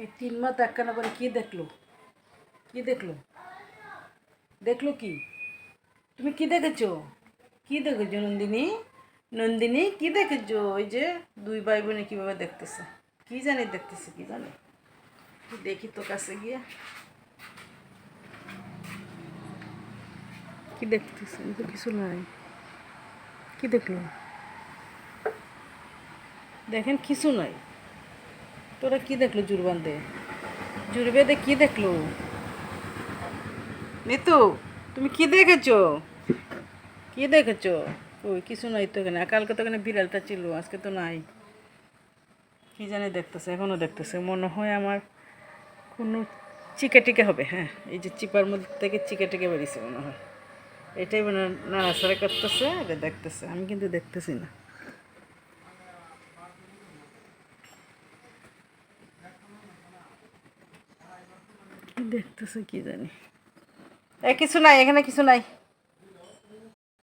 এই 3 মাস একখানা করে কি দেখলো? কি দেখলো? দেখলো কি? তুমি কি দেখেছো? কি দেখেছো নন্দিনী? নন্দিনী কি দেখেছো? ওই যে দুই ভাই বোনে কীভাবে দেখতেছে, কি জানি দেখতেছে, কি জানি। দেখি তো কাছে গিয়ে কি দেখতেছে, তো কিছু নাই। কি দেখলো? দেখেন কিছু নাই। তোরা কি দেখলো? জুর বান্ধে জুর বেঁধে কি দেখলো? নিতু, তুমি কি দেখেছো? কি দেখেছো? ওই কিছু নাই তো এখানে। কালকে তো এখানে বিড়ালটা ছিল, আজকে তো নাই। কি জানি দেখতেছে, এখনও দেখতেছে। মনে হয় আমার কোনো চিকে টিকে হবে। হ্যাঁ, এই যে চিপার মধ্যে থেকে চিকে টিকে বেরিয়েছে মনে হয়। এটাই মানে নাড়াচাড়া করতেছে, এটা দেখতেছে। আমি কিন্তু দেখতেছি না। কি দেখতেছে কি জানি। কিছু নাই, এখানে কিছু নাই।